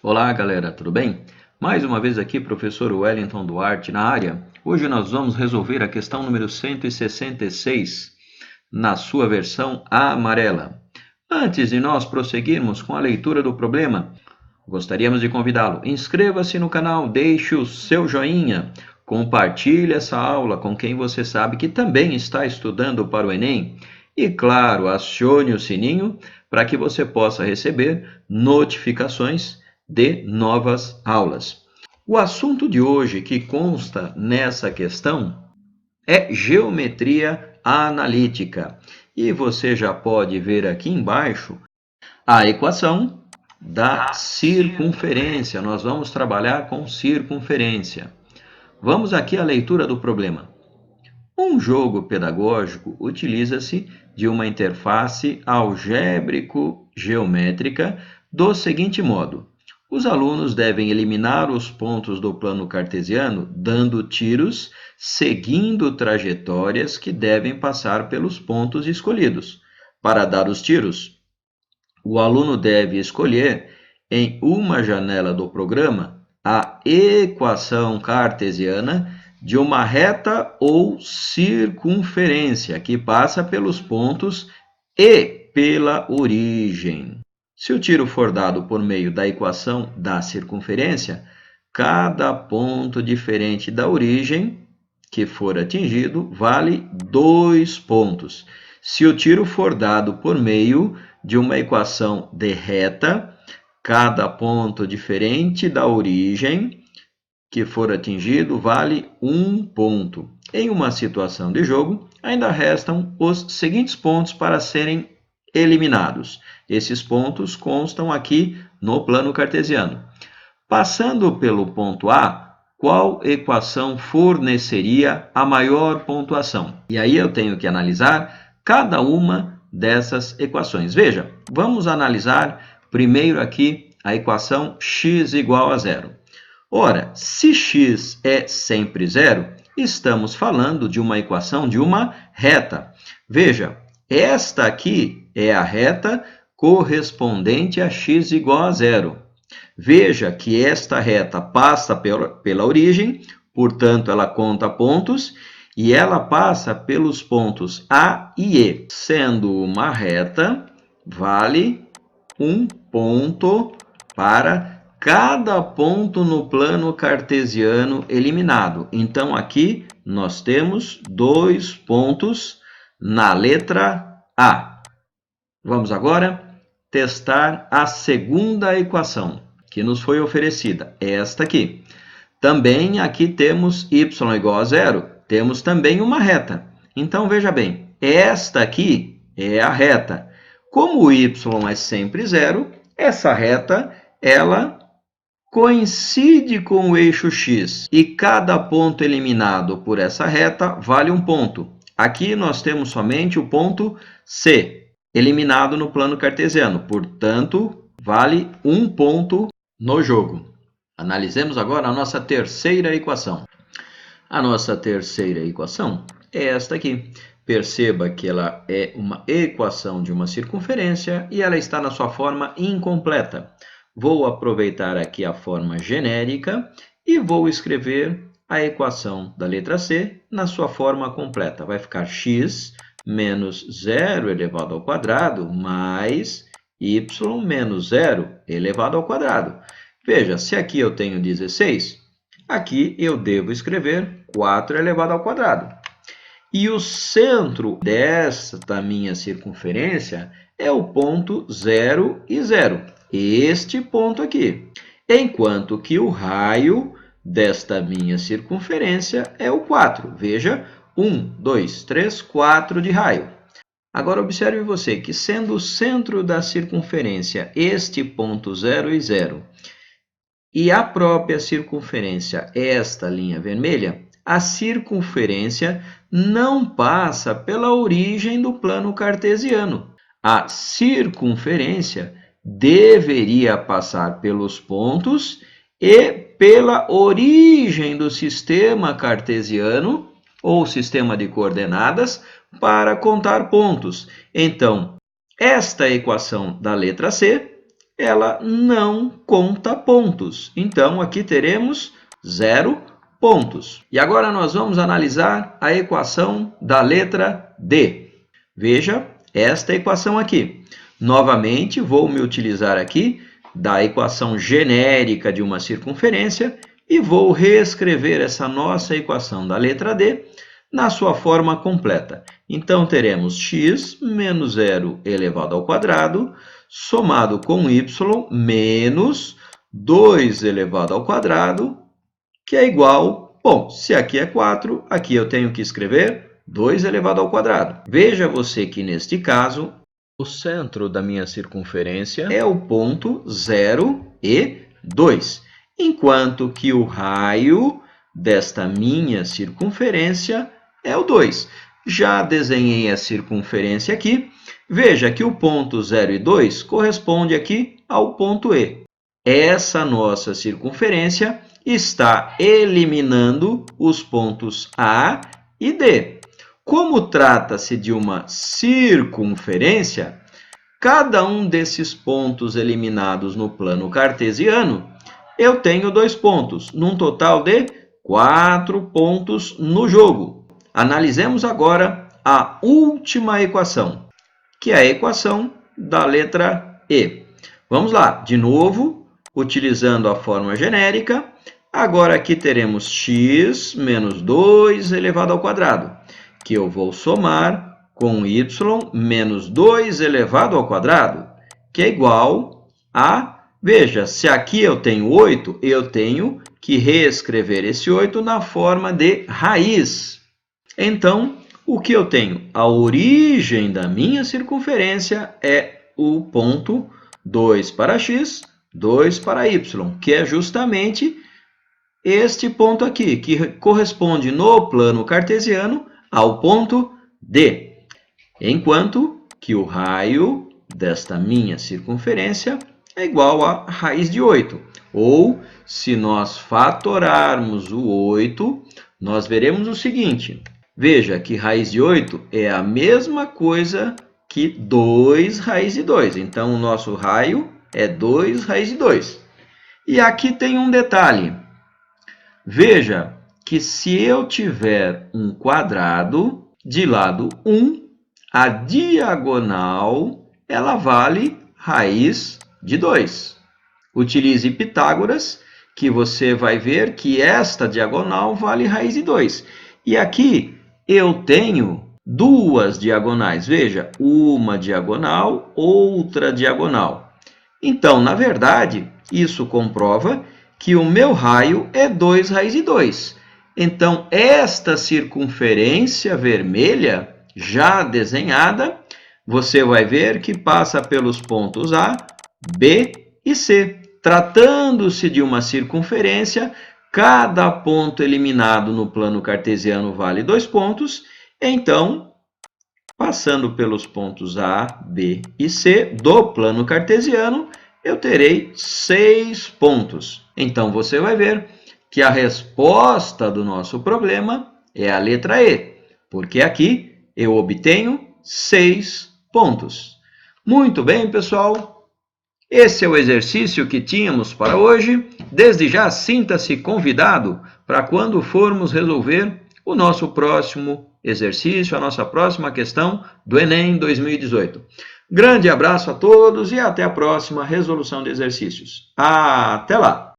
Olá, galera, tudo bem? Mais uma vez aqui, professor Wellington Duarte na área. Hoje nós vamos resolver a questão número 166, na sua versão amarela. Antes de nós prosseguirmos com a leitura do problema, gostaríamos de convidá-lo. Inscreva-se no canal, deixe o seu joinha, compartilhe essa aula com quem você sabe que também está estudando para o Enem. E, claro, acione o sininho para que você possa receber notificações de novas aulas. O assunto de hoje que consta nessa questão é geometria analítica. E você já pode ver aqui embaixo a equação da circunferência. Nós vamos trabalhar com circunferência. Vamos aqui à leitura do problema. Um jogo pedagógico utiliza-se de uma interface algébrico-geométrica do seguinte modo: os alunos devem eliminar os pontos do plano cartesiano dando tiros, seguindo trajetórias que devem passar pelos pontos escolhidos. Para dar os tiros, o aluno deve escolher em uma janela do programa a equação cartesiana de uma reta ou circunferência que passa pelos pontos e pela origem. Se o tiro for dado por meio da equação da circunferência, cada ponto diferente da origem que for atingido vale 2 pontos. Se o tiro for dado por meio de uma equação de reta, cada ponto diferente da origem que for atingido vale 1 ponto. Em uma situação de jogo, ainda restam os seguintes pontos para serem eliminados. Esses pontos constam aqui no plano cartesiano. Passando pelo ponto A, qual equação forneceria a maior pontuação? E aí eu tenho que analisar cada uma dessas equações. Veja, vamos analisar primeiro aqui a equação x igual a zero. Ora, se x é sempre zero, estamos falando de uma equação de uma reta. Veja, esta aqui é a reta correspondente a x igual a zero. Veja que esta reta passa pela origem, portanto, ela conta pontos, e ela passa pelos pontos A e E. Sendo uma reta, vale 1 ponto para cada ponto no plano cartesiano eliminado. Então, aqui nós temos 2 pontos na letra A. Vamos agora testar a segunda equação que nos foi oferecida, esta aqui. Também aqui temos y igual a zero, temos também uma reta. Então, veja bem, esta aqui é a reta. Como o y é sempre zero, essa reta, ela coincide com o eixo x e cada ponto eliminado por essa reta vale 1 ponto. Aqui nós temos somente o ponto C, eliminado no plano cartesiano, portanto, vale 1 ponto no jogo. Analisemos agora a nossa terceira equação. A nossa terceira equação é esta aqui. Perceba que ela é uma equação de uma circunferência e ela está na sua forma incompleta. Vou aproveitar aqui a forma genérica e vou escrever a equação da letra C na sua forma completa. Vai ficar x menos 0 elevado ao quadrado mais y menos 0 elevado ao quadrado. Veja, se aqui eu tenho 16, aqui eu devo escrever 4 elevado ao quadrado. E o centro desta minha circunferência é o ponto 0 e 0, este ponto aqui. Enquanto que o raio desta minha circunferência é o 4. Veja, 1, 2, 3, 4 de raio. Agora, observe você que, sendo o centro da circunferência este ponto 0 e 0, e a própria circunferência esta linha vermelha, a circunferência não passa pela origem do plano cartesiano. A circunferência deveria passar pelos pontos e pela origem do sistema cartesiano, ou sistema de coordenadas, para contar pontos. Então, Esta equação da letra C, ela não conta pontos. Então, aqui teremos 0 pontos. E agora nós vamos analisar a equação da letra D. Veja esta equação aqui. Novamente, vou me utilizar aqui da equação genérica de uma circunferência e vou reescrever essa nossa equação da letra D na sua forma completa. Então, teremos x menos 0 elevado ao quadrado, somado com y menos 2 elevado ao quadrado, que é igual, bom, se aqui é 4, aqui eu tenho que escrever 2 elevado ao quadrado. Veja você que, neste caso, o centro da minha circunferência é o ponto 0 e 2, enquanto que o raio desta minha circunferência é o 2. Já desenhei a circunferência aqui. Veja que o ponto 0 e 2 corresponde aqui ao ponto E. Essa nossa circunferência está eliminando os pontos A e D. Como trata-se de uma circunferência, cada um desses pontos eliminados no plano cartesiano, eu tenho 2 pontos, num total de 4 pontos no jogo. Analisemos agora a última equação, que é a equação da letra E. Vamos lá, de novo, utilizando a forma genérica. Agora aqui teremos x menos 2 elevado ao quadrado, que eu vou somar com y menos 2 elevado ao quadrado, que é igual a... Veja, se aqui eu tenho 8, eu tenho que reescrever esse 8 na forma de raiz. Então, o que eu tenho? A origem da minha circunferência é o ponto 2 para x, 2 para y, que é justamente este ponto aqui, que corresponde no plano cartesiano ao ponto D, enquanto que o raio desta minha circunferência é igual a raiz de 8. Ou, se nós fatorarmos o 8, nós veremos o seguinte. Veja que raiz de 8 é a mesma coisa que 2 raiz de 2. Então, o nosso raio é 2 raiz de 2. E aqui tem um detalhe. Veja que se eu tiver um quadrado de lado 1, a diagonal ela vale raiz de 2. Utilize Pitágoras, que você vai ver que esta diagonal vale raiz de 2. E aqui eu tenho duas diagonais. Veja, uma diagonal, outra diagonal. Então, na verdade, isso comprova que o meu raio é 2 raiz de 2. Então, esta circunferência vermelha, já desenhada, você vai ver que passa pelos pontos A, B e C. Tratando-se de uma circunferência, cada ponto eliminado no plano cartesiano vale 2 pontos. Então, passando pelos pontos A, B e C do plano cartesiano, eu terei 6 pontos. Então, você vai ver que a resposta do nosso problema é a letra E, porque aqui eu obtenho 6 pontos. Muito bem, pessoal. Esse é o exercício que tínhamos para hoje. Desde já, sinta-se convidado para quando formos resolver o nosso próximo exercício, a nossa próxima questão do Enem 2018. Grande abraço a todos e até a próxima resolução de exercícios. Até lá!